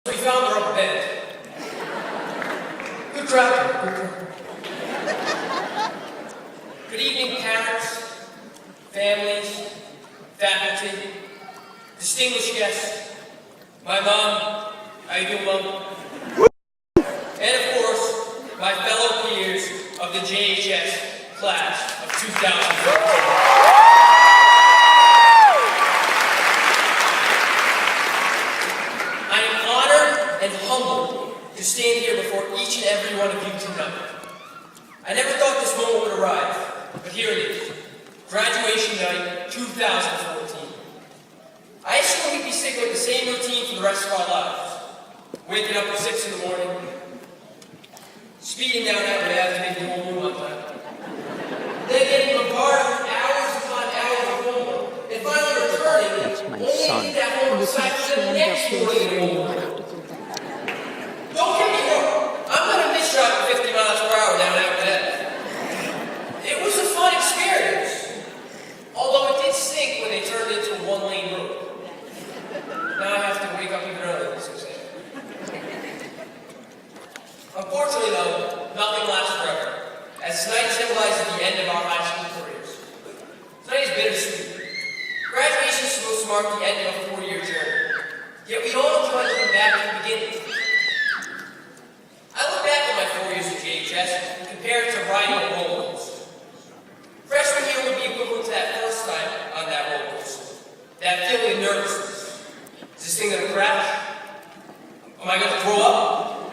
We found the rubber band. Good crowd. Good evening, parents, families, faculty, distinguished guests, my mom, how you doing, Mom? And of course, my fellow peers of the JHS class of 2014. I am honored and humbled to stand here before each and every one of you tonight. I never thought this moment would arrive, but here it is. Graduation night 2014. I assumed we'd be sticking with the same routine for the rest of our lives. Waking up at 6 in the morning, speeding down that path to make the whole room on time, then getting bombarded with hours upon hours of homework, and finally returning only to get that homework assignment the next morning. Don't get me wrong, I'm going to miss driving 50 miles per hour down after that. It was a fun experience, although it did stink when they turned it into a one-lane road. Now I have to wake up even earlier this exam. Unfortunately, though, nothing lasts forever, as tonight symbolizes the end of our high school careers. Tonight is bittersweet. Graduation is supposed to mark the end of a 4-year journey, yet we all enjoy looking back at the beginning. I look back at my 4 years at JHS and compare it to riding a roller coaster. Freshman year would be equivalent to that first time on that roller coaster. That feeling of nervousness. Is this thing going to crash? Am I going to throw up?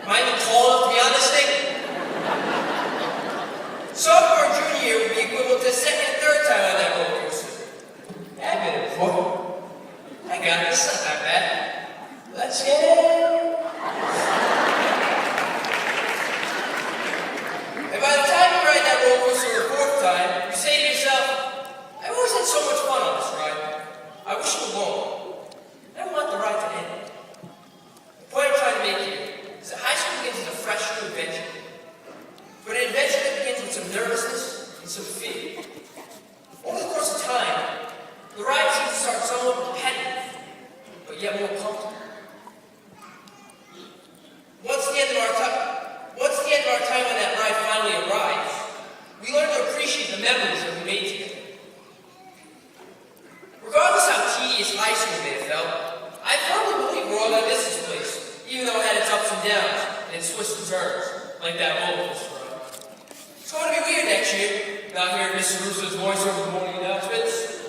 Am I even tall enough to be on this thing? Sophomore and junior year would be equivalent to the second and third time on that roller coaster. Yeah, I've been there before. I got this, not that bad. Let's get it. And by the time you ride that roller coaster the fourth time, you say to yourself, I've always had so much fun on this ride. I wish it were long. I don't want the ride to end. The point I'm trying to make here is that high school begins as a fresh new adventure. But an adventure that begins with some nervousness and some fear. Over the course of time, the ride seems to start somewhat repetitive, but yet more comfortable. Once the end of our time on that ride finally arrives, we learn to appreciate the memories that we made together. Regardless how tedious high school may have felt, I firmly believe we're all going to miss this place, even though it had its ups and downs and its twists and turns, like that roller coaster ride. It's going to be weird next year, not hearing Mr. Russo's voice over the morning announcements,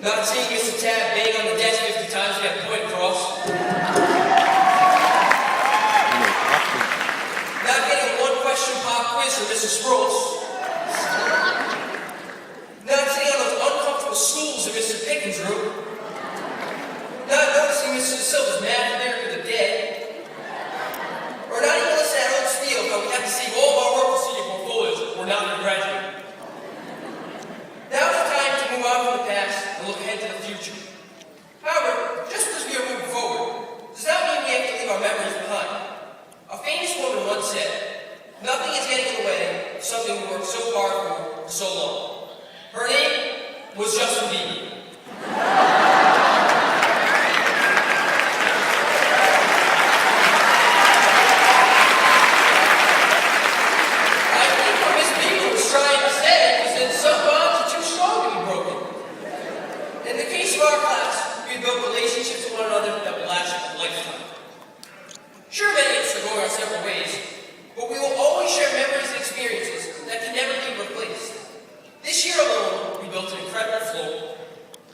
not seeing Mr. Tab bang on the desk 50 times to get a point across, not getting a one-question pop quiz from Mr. Sproles, not sitting on those uncomfortable stools in Mr. Pickens' room, not noticing Mr. De Silva's math lyric of the day, or not even listening to that old spiel how we have to save all of our work for senior portfolios if we're not going to graduate. Now is the time to move on from the past and look ahead to the future. However, just because we are moving forward, does not mean we have to leave our memories behind. A famous woman once said, nothing is getting in the way of something we worked so hard for so long. Her name was Justin Bieber. I think what Miss Bieber was trying to say was that some bonds are too strong to be broken. In the case of our class, we built relationships with one another that will last a lifetime. Sure, many of us are going our separate ways, but we will always share memories and experiences that can never be replaced. This year alone, we built an incredible flow.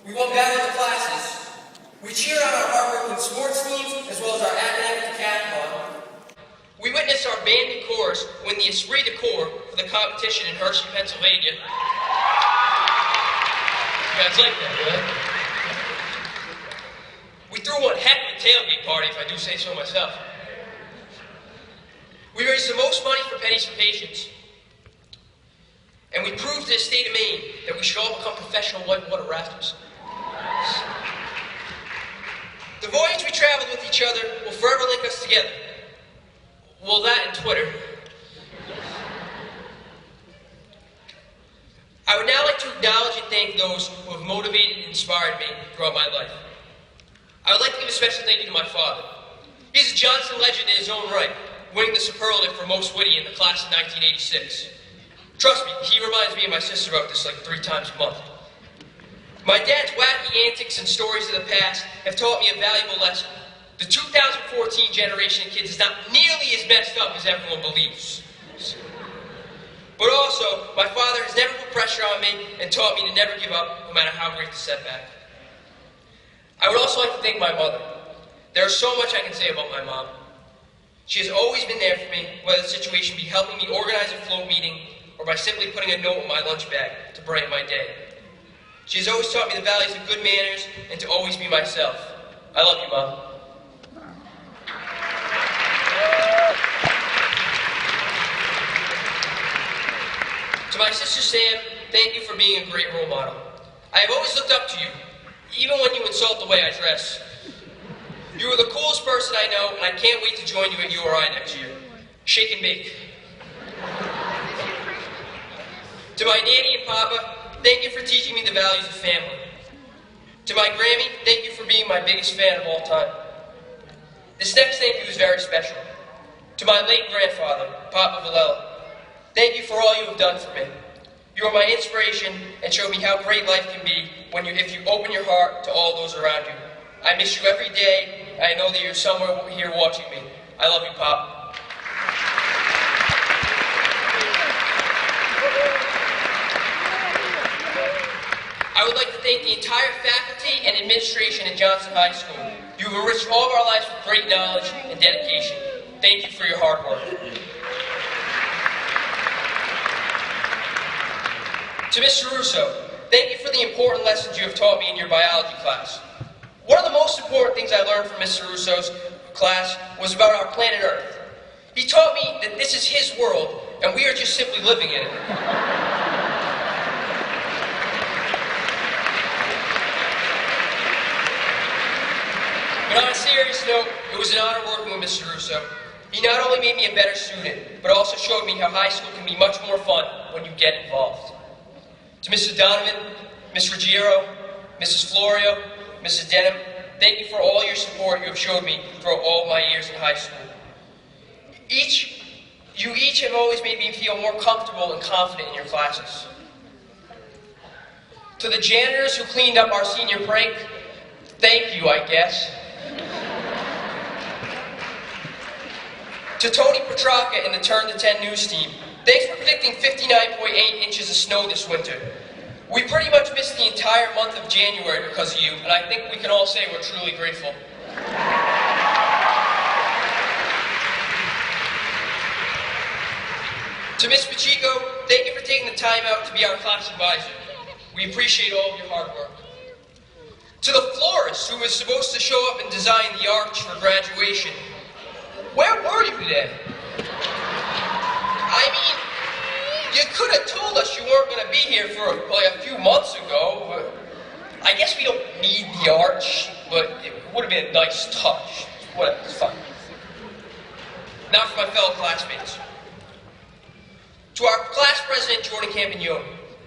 We won battle of the classes. We cheered on our hardworking sports teams as well as our academic decathlon. We witnessed our band and chorus win the Esprit de Corps for the competition in Hershey, Pennsylvania. You guys like that, right? We threw one heck of a tailgate party, if I do say so myself. We raised the most money for Pennies for Patients. And we proved to the state of Maine that we should all become professional whitewater rafters. The voyage we traveled with each other will forever link us together. Well, that and Twitter. I would now like to acknowledge and thank those who have motivated and inspired me throughout my life. I would like to give a special thank you to my father. He's a Johnson legend in his own right, winning the superlative for most witty in the class of 1986. Trust me, he reminds me and my sister about this like 3 times a month. My dad's wacky antics and stories of the past have taught me a valuable lesson. The 2014 generation of kids is not nearly as messed up as everyone believes. But also, my father has never put pressure on me and taught me to never give up, no matter how great the setback. I would also like to thank my mother. There is so much I can say about my mom. She has always been there for me, whether the situation be helping me organize a float meeting or by simply putting a note in my lunch bag to brighten my day. She has always taught me the values of good manners and to always be myself. I love you, Mom. To my sister Sam, thank you for being a great role model. I have always looked up to you, even when you insult the way I dress. You are the coolest person I know, and I can't wait to join you at URI next year. Shake and bake. To my Nanny and Papa, thank you for teaching me the values of family. To my Grammy, thank you for being my biggest fan of all time. This next thank you is very special. To my late grandfather, Papa Villella, thank you for all you have done for me. You are my inspiration and show me how great life can be if you open your heart to all those around you. I miss you every day, and I know that you're somewhere here watching me. I love you, Pop. I would like to thank the entire faculty and administration at Johnson High School. You have enriched all of our lives with great knowledge and dedication. Thank you for your hard work. To Mr. Russo, thank you for the important lessons you have taught me in your biology class. One of the most important things I learned from Mr. Russo's class was about our planet Earth. He taught me that this is his world, and we are just simply living in it. But on a serious note, it was an honor working with Mr. Russo. He not only made me a better student, but also showed me how high school can be much more fun when you get involved. To Mrs. Donovan, Ms. Ruggiero, Mrs. Florio, Mrs. Denham, thank you for all your support you have showed me throughout all my years in high school. You each have always made me feel more comfortable and confident in your classes. To the janitors who cleaned up our senior prank, thank you, I guess. To Tony Petrarca and the Turn to 10 news team, thanks for predicting 59.8 inches of snow this winter. We pretty much missed the entire month of January because of you, and I think we can all say we're truly grateful. To Ms. Pacheco, thank you for taking the time out to be our class advisor. We appreciate all of your hard work. To the florist who was supposed to show up and design the arch for graduation, where were you today? I mean, you could have told us you weren't going to be here for like a few months ago. But I guess we don't need the arch, but it would have been a nice touch. Whatever, it's fine. Now for my fellow classmates. To our class president, Jordan Campagnone,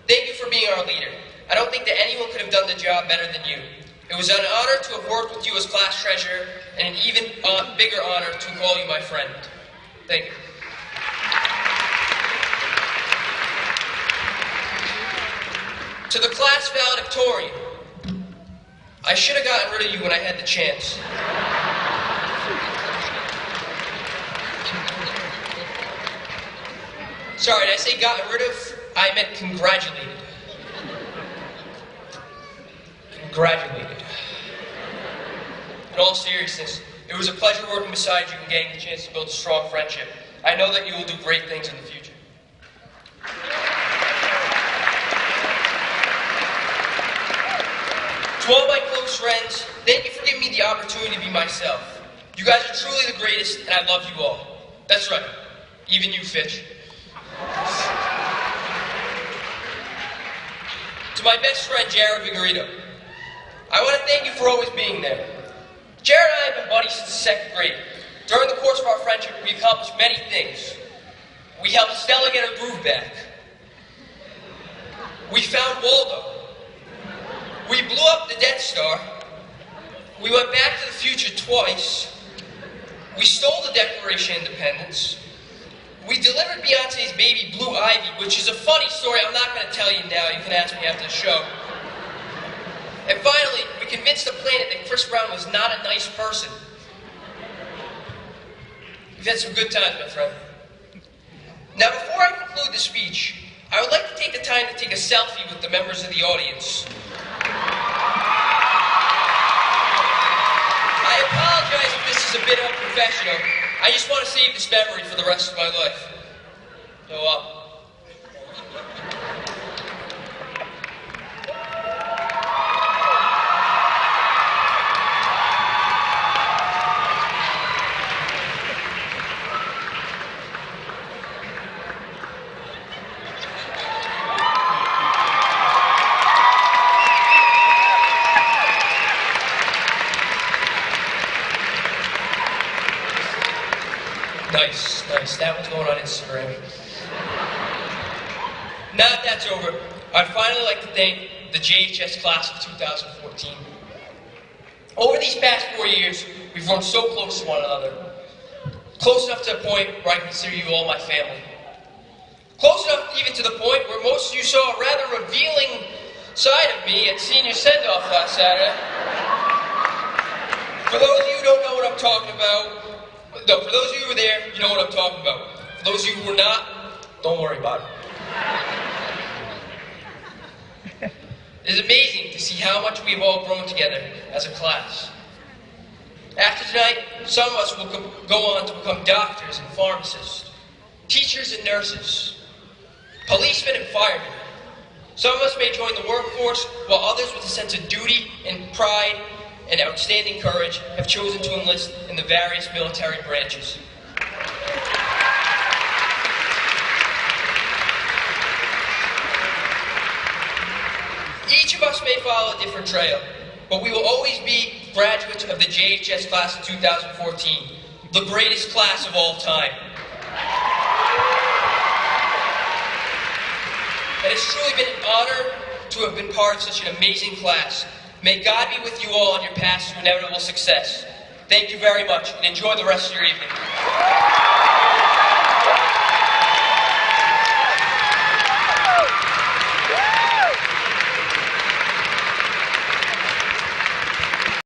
thank you for being our leader. I don't think that anyone could have done the job better than you. It was an honor to have worked with you as class treasurer, and an even bigger honor to call you my friend. Thank you. To the class valedictorian, I should have gotten rid of you when I had the chance. Sorry, did I say gotten rid of? I meant congratulated. Congratulated. In all seriousness, it was a pleasure working beside you and getting the chance to build a strong friendship. I know that you will do great things in the future. To all my close friends, thank you for giving me the opportunity to be myself. You guys are truly the greatest, and I love you all. That's right, even you, Fitch. To my best friend, Jared Vigorito, I want to thank you for always being there. Jared and I have been buddies since the 2nd grade. During the course of our friendship, we accomplished many things. We helped Stella get her groove back. We found Waldo. We blew up the Death Star. We went back to the future twice. We stole the Declaration of Independence. We delivered Beyonce's baby Blue Ivy, which is a funny story I'm not going to tell you now. You can ask me after the show. And finally, we convinced the planet that Chris Brown was not a nice person. We've had some good times, my friend. Now, before I conclude the speech, I would like to take the time to take a selfie with the members of the audience. I apologize if this is a bit unprofessional. I just want to save this memory for the rest of my life. So, Nice. That one's going on Instagram. Now that that's over, I'd finally like to thank the JHS class of 2014. Over these past 4 years, we've grown so close to one another. Close enough to the point where I consider you all my family. Close enough even to the point where most of you saw a rather revealing side of me at senior send-off last Saturday. For those of you who don't know what I'm talking about, no, for those of you who were there, you know what I'm talking about. For those of you who were not, don't worry about it. It is amazing to see how much we've all grown together as a class. After tonight, some of us will go on to become doctors and pharmacists, teachers and nurses, policemen and firemen. Some of us may join the workforce, while others with a sense of duty and pride and outstanding courage have chosen to enlist in the various military branches. Each of us may follow a different trail, but we will always be graduates of the JHS class of 2014, the greatest class of all time. It has truly been an honor to have been part of such an amazing class. May God be with you all on your path to inevitable success. Thank you very much, and enjoy the rest of your evening.